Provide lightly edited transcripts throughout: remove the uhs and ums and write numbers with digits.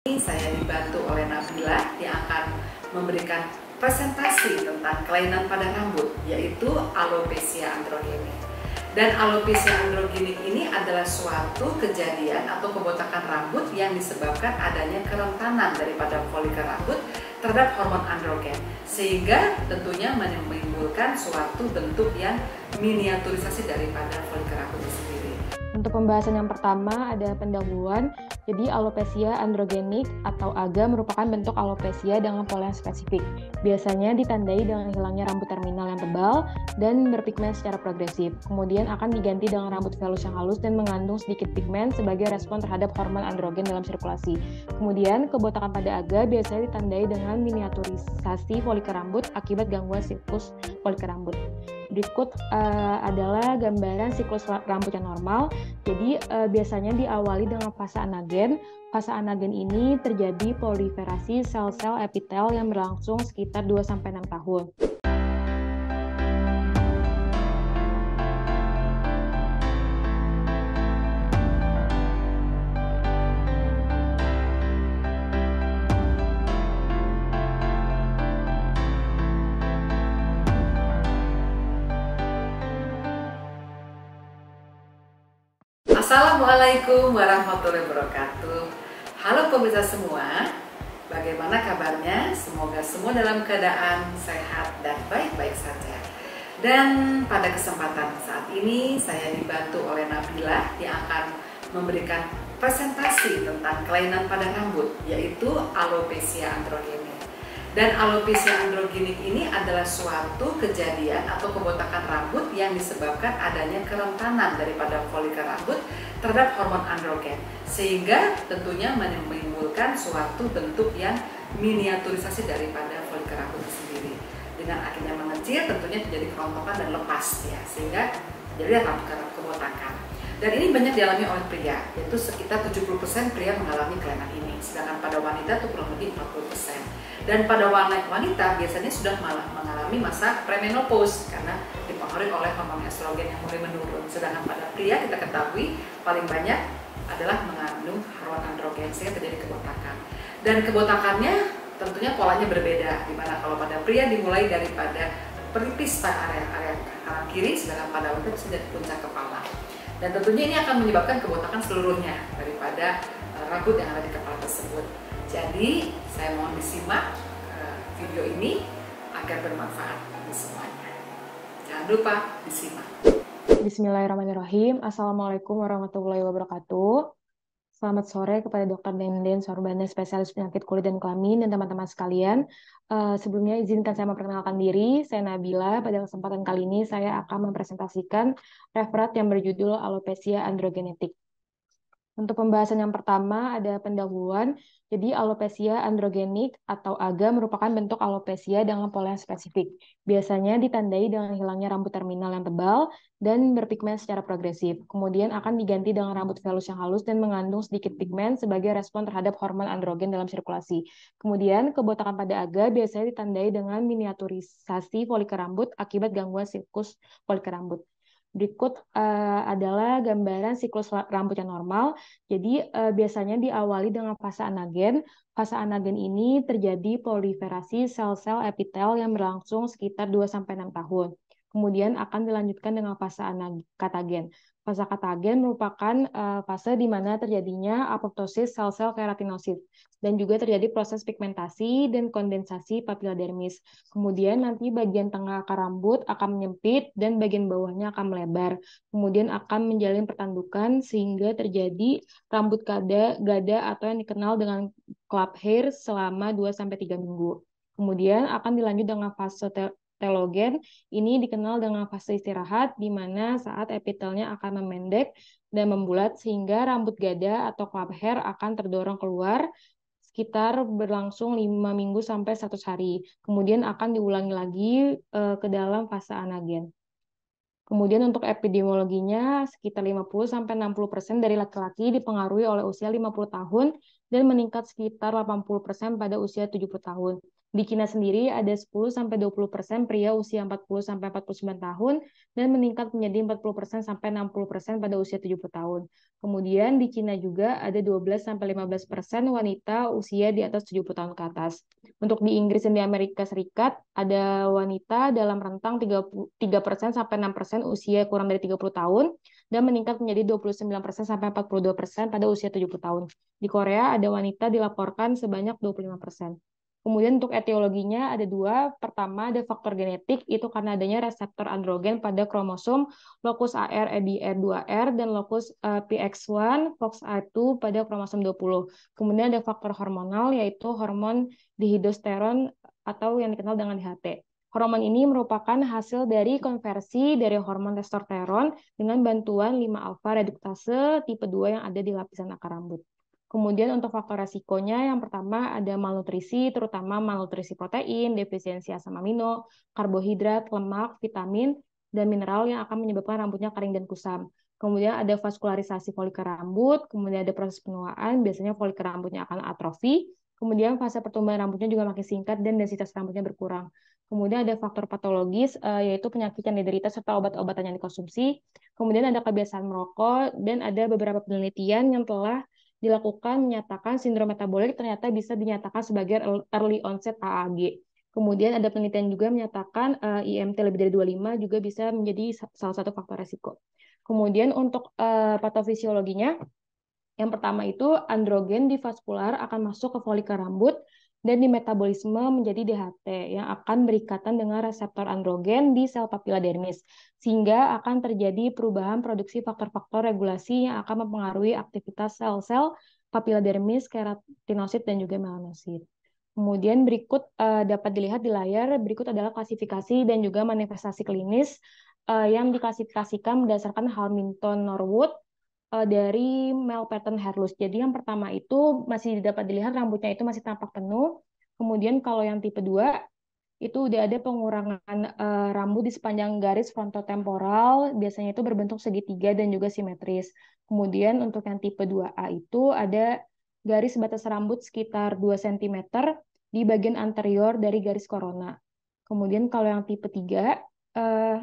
Saya dibantu oleh Nabila yang akan memberikan presentasi tentang kelainan pada rambut, yaitu alopecia androgenik. Dan alopecia androgenik ini adalah suatu kejadian atau kebotakan rambut yang disebabkan adanya kerentanan daripada folikel rambut terhadap hormon androgen, sehingga tentunya menimbulkan suatu bentuk yang miniaturisasi daripada folikel rambut itu sendiri. Untuk pembahasan yang pertama ada pendahuluan. Jadi alopecia androgenik atau AGA merupakan bentuk alopecia dengan pola yang spesifik. Biasanya ditandai dengan hilangnya rambut terminal yang tebal dan berpigmen secara progresif. Kemudian akan diganti dengan rambut velus yang halus dan mengandung sedikit pigmen sebagai respon terhadap hormon androgen dalam sirkulasi. Kemudian kebotakan pada AGA biasanya ditandai dengan miniaturisasi folikel rambut akibat gangguan siklus folikel rambut. Berikut adalah gambaran siklus rambut yang normal. Jadi biasanya diawali dengan fase anagen. Fase anagen ini terjadi proliferasi sel-sel epitel yang berlangsung sekitar 2-6 tahun. Assalamualaikum warahmatullahi wabarakatuh. Halo pemirsa semua, bagaimana kabarnya? Semoga semua dalam keadaan sehat dan baik-baik saja. Dan pada kesempatan saat ini saya dibantu oleh Nabila yang akan memberikan presentasi tentang kelainan pada rambut, yaitu alopecia androgenik. Dan alopecia androgenik ini adalah suatu kejadian atau kebotakan rambut yang disebabkan adanya kerentanan daripada folikel rambut terhadap hormon androgen, sehingga tentunya menimbulkan suatu bentuk yang miniaturisasi daripada folikel rambut itu sendiri. Dengan akhirnya mengecil, tentunya terjadi kerontokan dan lepas ya, sehingga jadi rambut kebotakan. Dan ini banyak dialami oleh pria, yaitu sekitar 70% pria mengalami kelainan ini, sedangkan pada wanita itu kurang lebih 40%. Dan pada wanita biasanya sudah malah mengalami masa premenopause karena dipengaruhi oleh hormon estrogen yang mulai menurun. Sedangkan pada pria kita ketahui paling banyak adalah mengandung hormon androgen sehingga terjadi kebotakan. Dan kebotakannya tentunya polanya berbeda, di mana kalau pada pria dimulai daripada pelipis pada area kanan kiri, sedangkan pada wanita bisa dari puncak kepala. Dan tentunya ini akan menyebabkan kebotakan seluruhnya daripada rambut yang ada di kepala tersebut. Jadi saya mohon disimak video ini agar bermanfaat bagi semuanya. Jangan lupa disimak. Bismillahirrahmanirrahim. Assalamualaikum warahmatullahi wabarakatuh. Selamat sore kepada Dr. Denden Sorbana, spesialis penyakit kulit dan kelamin, dan teman-teman sekalian. Sebelumnya izinkan saya memperkenalkan diri. Saya Nabila. Pada kesempatan kali ini saya akan mempresentasikan referat yang berjudul Alopecia androgenetik. Untuk pembahasan yang pertama ada pendahuluan. Jadi alopecia androgenik atau AGA merupakan bentuk alopecia dengan pola yang spesifik. Biasanya ditandai dengan hilangnya rambut terminal yang tebal dan berpigmen secara progresif. Kemudian akan diganti dengan rambut velus yang halus dan mengandung sedikit pigmen sebagai respon terhadap hormon androgen dalam sirkulasi. Kemudian kebotakan pada AGA biasanya ditandai dengan miniaturisasi folikel rambut akibat gangguan siklus folikel rambut. Berikut adalah gambaran siklus rambut yang normal. Jadi biasanya diawali dengan fase anagen. Fase anagen ini terjadi proliferasi sel-sel epitel yang berlangsung sekitar 2-6 tahun. Kemudian akan dilanjutkan dengan fase katagen. Fase katagen merupakan fase di mana terjadinya apoptosis sel-sel keratinosit dan juga terjadi proses pigmentasi dan kondensasi papilodermis. Kemudian nanti bagian tengah akar rambut akan menyempit dan bagian bawahnya akan melebar. Kemudian akan menjalin pertandukan sehingga terjadi rambut gada atau yang dikenal dengan club hair selama 2-3 minggu. Kemudian akan dilanjut dengan fase telogen. Ini dikenal dengan fase istirahat di mana saat epitelnya akan memendek dan membulat sehingga rambut gada atau club hair akan terdorong keluar sekitar berlangsung 5 minggu sampai 100 hari. Kemudian akan diulangi lagi ke dalam fase anagen. Kemudian untuk epidemiologinya sekitar 50-60% dari laki-laki dipengaruhi oleh usia 50 tahun dan meningkat sekitar 80% pada usia 70 tahun. Di Cina sendiri ada 10-20% pria usia 40-49 tahun dan meningkat menjadi 40-60% pada usia 70 tahun. Kemudian di Cina juga ada 12-15% wanita usia di atas 70 tahun ke atas. Untuk di Inggris dan di Amerika Serikat ada wanita dalam rentang 3% sampai 6% usia kurang dari 30 tahun dan meningkat menjadi 29% sampai 42% pada usia 70 tahun. Di Korea ada wanita dilaporkan sebanyak 25%. Kemudian untuk etiologinya ada dua. Pertama ada faktor genetik, itu karena adanya reseptor androgen pada kromosom locus AR EBR2R dan locus PX1 FOXA2 pada kromosom 20. Kemudian ada faktor hormonal, yaitu hormon dihidrotestosteron atau yang dikenal dengan DHT. Hormon ini merupakan hasil dari konversi dari hormon testosteron dengan bantuan 5-alfa reduktase tipe 2 yang ada di lapisan akar rambut. Kemudian untuk faktor resikonya, yang pertama ada malnutrisi, terutama malnutrisi protein, defisiensi asam amino, karbohidrat, lemak, vitamin, dan mineral yang akan menyebabkan rambutnya kering dan kusam. Kemudian ada vaskularisasi folikel rambut, kemudian ada proses penuaan, biasanya folikel rambutnya akan atrofi, kemudian fase pertumbuhan rambutnya juga makin singkat dan densitas rambutnya berkurang. Kemudian ada faktor patologis, yaitu penyakit yang diderita serta obat-obatan yang dikonsumsi. Kemudian ada kebiasaan merokok, dan ada beberapa penelitian yang telah dilakukan menyatakan sindrom metabolik ternyata bisa dinyatakan sebagai early onset AAG. Kemudian ada penelitian juga menyatakan IMT lebih dari 25 juga bisa menjadi salah satu faktor resiko. Kemudian untuk patofisiologinya, yang pertama itu androgen di vaskular akan masuk ke folikel rambut dan di metabolisme menjadi DHT yang akan berikatan dengan reseptor androgen di sel papila dermis, sehingga akan terjadi perubahan produksi faktor-faktor regulasi yang akan mempengaruhi aktivitas sel-sel papila dermis, keratinosit, dan juga melanosit. Kemudian berikut dapat dilihat di layar, berikut adalah klasifikasi dan juga manifestasi klinis yang diklasifikasikan berdasarkan Hamilton-Norwood dari male pattern hair loss. Jadi yang pertama itu masih dapat dilihat rambutnya itu masih tampak penuh. Kemudian kalau yang tipe 2 itu udah ada pengurangan rambut di sepanjang garis frontotemporal, biasanya itu berbentuk segitiga dan juga simetris. Kemudian untuk yang tipe 2A itu ada garis batas rambut sekitar 2 cm di bagian anterior dari garis korona. Kemudian kalau yang tipe 3 eh,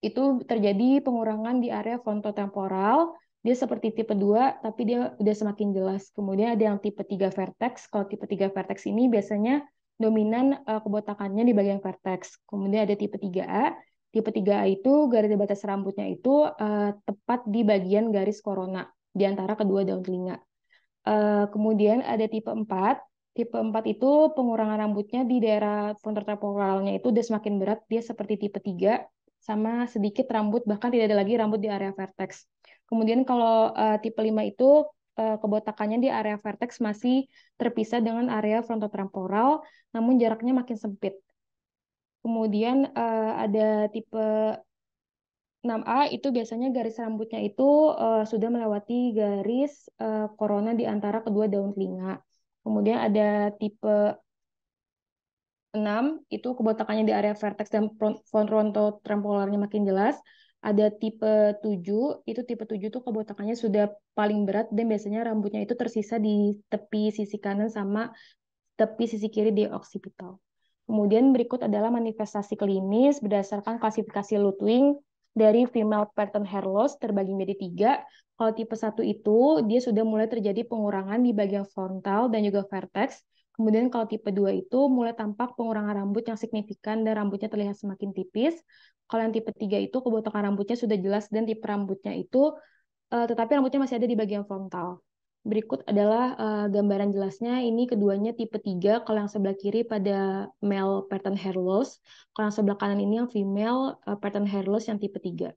itu terjadi pengurangan di area frontotemporal. Dia seperti tipe 2, tapi dia udah semakin jelas. Kemudian ada yang tipe 3 vertex. Kalau tipe 3 vertex ini biasanya dominan kebotakannya di bagian vertex. Kemudian ada tipe 3A. Tipe 3A itu garis batas rambutnya itu tepat di bagian garis korona, di antara kedua daun telinga. Kemudian ada tipe 4. Tipe 4 itu pengurangan rambutnya di daerah frontotemporalnya itu udah semakin berat. Dia seperti tipe 3 sama sedikit rambut, bahkan tidak ada lagi rambut di area vertex. Kemudian kalau tipe 5 itu kebotakannya di area vertex masih terpisah dengan area frontotemporal, namun jaraknya makin sempit. Kemudian ada tipe 6A itu biasanya garis rambutnya itu sudah melewati garis korona di antara kedua daun telinga. Kemudian ada tipe 6 itu kebotakannya di area vertex dan frontotemporalnya makin jelas. Ada tipe 7, itu tipe 7 itu kebotakannya sudah paling berat dan biasanya rambutnya itu tersisa di tepi sisi kanan sama tepi sisi kiri di oksipital. Kemudian berikut adalah manifestasi klinis berdasarkan klasifikasi Ludwig dari female pattern hair loss terbagi menjadi 3. Kalau tipe 1 itu dia sudah mulai terjadi pengurangan di bagian frontal dan juga vertex. Kemudian kalau tipe 2 itu mulai tampak pengurangan rambut yang signifikan dan rambutnya terlihat semakin tipis. Kalau yang tipe 3 itu kebotakan rambutnya sudah jelas dan tipe rambutnya itu tetapi rambutnya masih ada di bagian frontal. Berikut adalah gambaran jelasnya. Ini keduanya tipe 3. Kalau yang sebelah kiri pada male pattern hair loss. Kalau yang sebelah kanan ini yang female pattern hair loss yang tipe 3.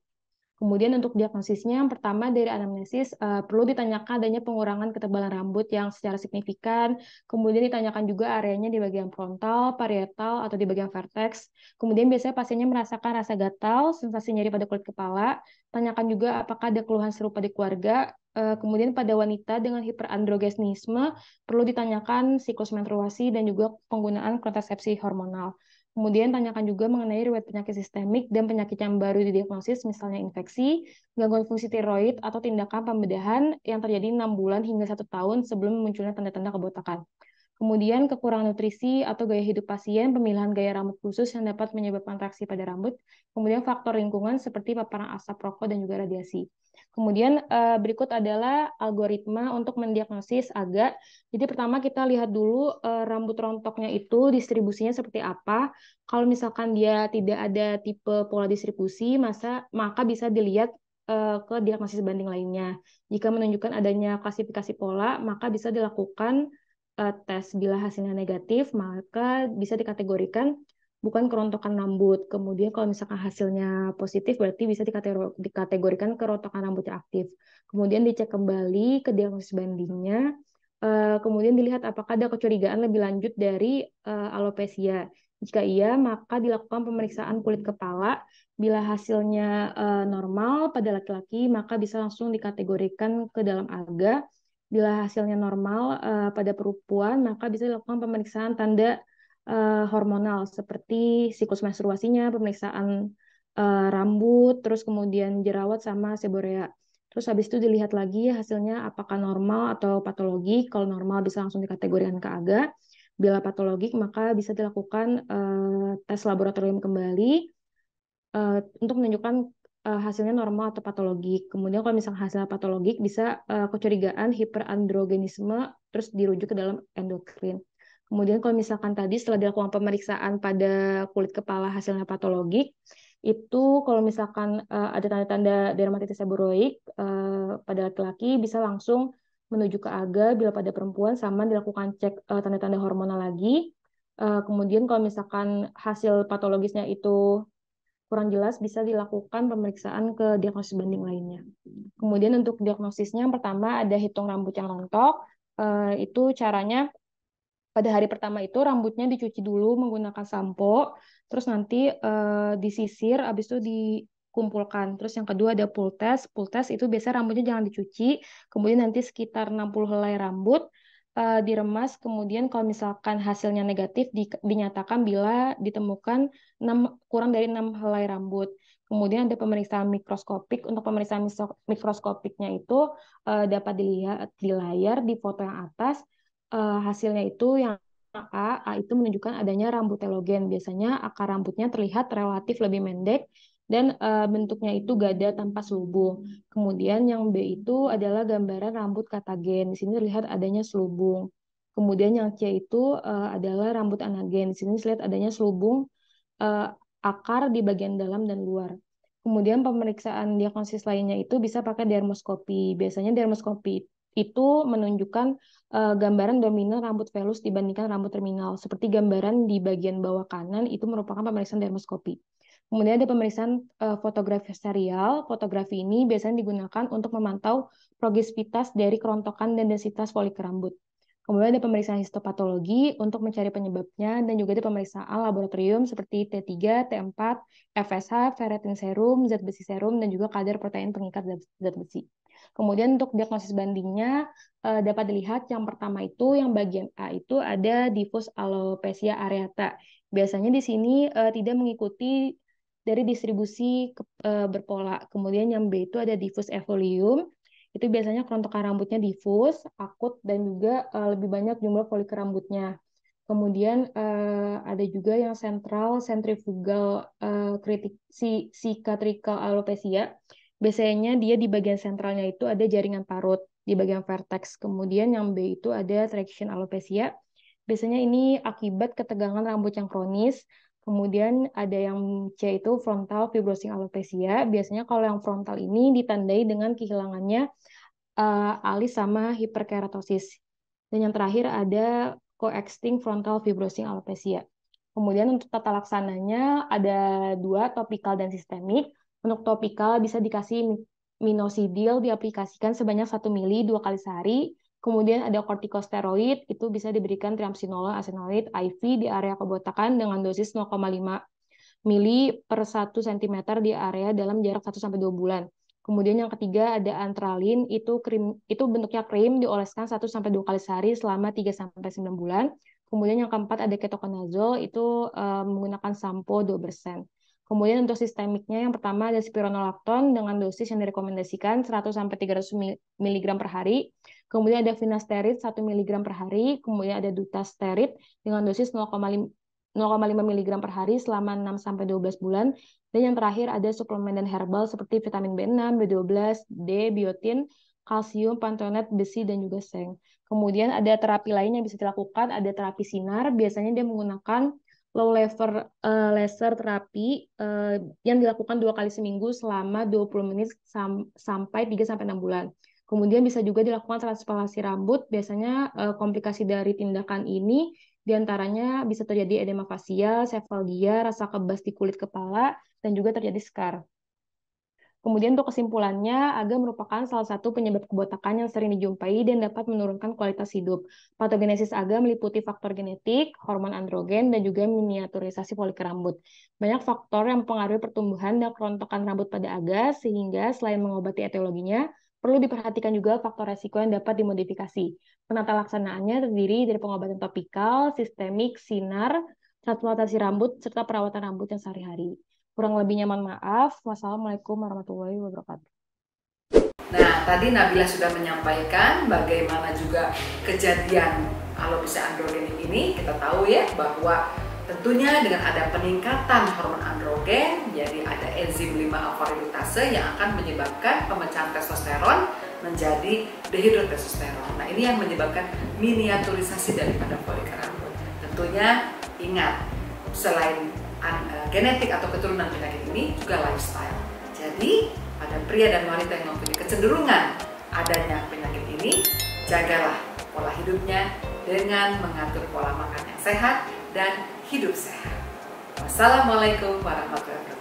Kemudian untuk diagnosisnya, yang pertama dari anamnesis perlu ditanyakan adanya pengurangan ketebalan rambut yang secara signifikan. Kemudian ditanyakan juga areanya di bagian frontal, parietal, atau di bagian vertex. Kemudian biasanya pasiennya merasakan rasa gatal, sensasi nyeri pada kulit kepala. Tanyakan juga apakah ada keluhan serupa di keluarga. Kemudian pada wanita dengan hiperandrogenisme perlu ditanyakan siklus menstruasi dan juga penggunaan kontrasepsi hormonal. Kemudian tanyakan juga mengenai riwayat penyakit sistemik dan penyakit yang baru didiagnosis, misalnya infeksi, gangguan fungsi tiroid, atau tindakan pembedahan yang terjadi 6 bulan hingga 1 tahun sebelum munculnya tanda-tanda kebotakan. Kemudian kekurangan nutrisi atau gaya hidup pasien, pemilihan gaya rambut khusus yang dapat menyebabkan reaksi pada rambut, kemudian faktor lingkungan seperti paparan asap rokok dan juga radiasi. Kemudian berikut adalah algoritma untuk mendiagnosis AGA. Jadi pertama kita lihat dulu rambut rontoknya itu distribusinya seperti apa. Kalau misalkan dia tidak ada tipe pola distribusi, maka bisa dilihat ke diagnosis banding lainnya. Jika menunjukkan adanya klasifikasi pola, maka bisa dilakukan tes. Bila hasilnya negatif, maka bisa dikategorikan bukan kerontokan rambut. Kemudian kalau misalkan hasilnya positif, berarti bisa dikategorikan kerontokan rambut yang aktif. Kemudian dicek kembali ke diagnosis bandingnya. Kemudian dilihat apakah ada kecurigaan lebih lanjut dari alopecia. Jika iya, maka dilakukan pemeriksaan kulit kepala. Bila hasilnya normal pada laki-laki, maka bisa langsung dikategorikan ke dalam AGA. Bila hasilnya normal pada perempuan, maka bisa dilakukan pemeriksaan tanda hormonal seperti siklus menstruasinya, pemeriksaan rambut, terus kemudian jerawat sama seborea. Terus habis itu dilihat lagi hasilnya apakah normal atau patologik. Kalau normal bisa langsung dikategorikan ke AGA. Bila patologik maka bisa dilakukan tes laboratorium kembali untuk menunjukkan hasilnya normal atau patologik. Kemudian kalau misalnya hasilnya patologik bisa kecurigaan hiperandrogenisme terus dirujuk ke dalam endokrin. Kemudian kalau misalkan tadi setelah dilakukan pemeriksaan pada kulit kepala hasilnya patologik, itu kalau misalkan ada tanda-tanda dermatitis seborrheic pada laki-laki bisa langsung menuju ke AGA. Bila pada perempuan sama dilakukan cek tanda-tanda hormonal lagi. Kemudian kalau misalkan hasil patologisnya itu kurang jelas, bisa dilakukan pemeriksaan ke diagnosis banding lainnya. Kemudian untuk diagnosisnya yang pertama ada hitung rambut yang rontok. Itu caranya pada hari pertama itu rambutnya dicuci dulu menggunakan sampo, terus nanti disisir, habis itu dikumpulkan. Terus yang kedua ada pull test. Pull test itu biasa rambutnya jangan dicuci, kemudian nanti sekitar 60 helai rambut diremas, kemudian kalau misalkan hasilnya negatif dinyatakan bila ditemukan kurang dari 6 helai rambut. Kemudian ada pemeriksaan mikroskopik. Untuk pemeriksaan mikroskopiknya itu dapat dilihat di layar di foto yang atas. Hasilnya itu yang A itu menunjukkan adanya rambut telogen. Biasanya akar rambutnya terlihat relatif lebih pendek dan bentuknya itu gada tanpa selubung. Kemudian yang B itu adalah gambaran rambut katagen. Di sini terlihat adanya selubung. Kemudian yang C itu adalah rambut anagen. Di sini terlihat adanya selubung eh, akar di bagian dalam dan luar. Kemudian pemeriksaan diagnosis lainnya itu bisa pakai dermoskopi. Biasanya dermoskopi itu menunjukkan gambaran dominan rambut velus dibandingkan rambut terminal. Seperti gambaran di bagian bawah kanan itu merupakan pemeriksaan dermoskopi. Kemudian ada pemeriksaan fotografi serial. Fotografi ini biasanya digunakan untuk memantau progresivitas dari kerontokan dan densitas folikel rambut. Kemudian ada pemeriksaan histopatologi untuk mencari penyebabnya dan juga ada pemeriksaan laboratorium seperti T3, T4, FSH, ferritin serum, zat besi serum, dan juga kadar protein pengikat zat besi. Kemudian untuk diagnosis bandingnya dapat dilihat yang pertama itu yang bagian A itu ada diffuse alopecia areata. Biasanya di sini tidak mengikuti dari distribusi berpola. Kemudian yang B itu ada diffuse evoluum. Itu biasanya kerontokan rambutnya difus, akut, dan juga lebih banyak jumlah folikel rambutnya. Kemudian ada juga yang sentral centrifugal cicatrical alopecia. Biasanya dia di bagian sentralnya itu ada jaringan parut di bagian vertex. Kemudian yang B itu ada traction alopecia. Biasanya ini akibat ketegangan rambut yang kronis. Kemudian ada yang C itu frontal fibrosing alopecia. Biasanya kalau yang frontal ini ditandai dengan kehilangannya alis sama hiperkeratosis. Dan yang terakhir ada coexisting frontal fibrosing alopecia. Kemudian untuk tata laksananya ada dua, topikal dan sistemik. Untuk topikal bisa dikasih minoxidil diaplikasikan sebanyak 1 mili 2 kali sehari. Kemudian ada kortikosteroid, itu bisa diberikan triamcinolone acenolate IV di area kebotakan dengan dosis 0,5 mili per 1 cm di area dalam jarak 1-2 bulan. Kemudian yang ketiga ada antralin, itu krim, itu bentuknya krim dioleskan 1-2 kali sehari selama 3-9 bulan. Kemudian yang keempat ada ketoconazole, itu menggunakan sampo 2%. Kemudian untuk sistemiknya yang pertama ada spironolakton dengan dosis yang direkomendasikan 100-300 mg per hari. Kemudian ada finasterid 1 mg per hari. Kemudian ada dutasterid dengan dosis 0,5 mg per hari selama 6-12 bulan. Dan yang terakhir ada suplemen dan herbal seperti vitamin B6, B12, D, biotin, kalsium, pantonet, besi, dan juga seng. Kemudian ada terapi lain yang bisa dilakukan, ada terapi sinar. Biasanya dia menggunakan low level laser terapi yang dilakukan 2 kali seminggu selama 20 menit sampai 3-6 bulan. Kemudian bisa juga dilakukan transplantasi rambut. Biasanya komplikasi dari tindakan ini diantaranya bisa terjadi edema fasial, sefalgia, rasa kebas di kulit kepala, dan juga terjadi scar. Kemudian untuk kesimpulannya, AGA merupakan salah satu penyebab kebotakan yang sering dijumpai dan dapat menurunkan kualitas hidup. Patogenesis AGA meliputi faktor genetik, hormon androgen, dan juga miniaturisasi folikel rambut. Banyak faktor yang mempengaruhi pertumbuhan dan kerontokan rambut pada AGA, sehingga selain mengobati etiologinya, perlu diperhatikan juga faktor resiko yang dapat dimodifikasi. Penata laksanaannya terdiri dari pengobatan topikal, sistemik, sinar, transplantasi rambut, serta perawatan rambut yang sehari-hari. Kurang lebihnya mohon maaf. Wassalamualaikum warahmatullahi wabarakatuh. Nah, tadi Nabila sudah menyampaikan bagaimana juga kejadian alopecia androgenik ini. Kita tahu ya bahwa tentunya dengan ada peningkatan hormon androgen, jadi ada enzim 5-alfa reduktase yang akan menyebabkan pemecahan testosteron menjadi dehidrotestosteron. Nah, ini yang menyebabkan miniaturisasi daripada folikel rambut. Tentunya ingat, selain genetik atau keturunan penyakit ini juga lifestyle. Jadi pada pria dan wanita yang mempunyai kecenderungan adanya penyakit ini, jagalah pola hidupnya dengan mengatur pola makan yang sehat dan hidup sehat. Wassalamualaikum warahmatullahi wabarakatuh.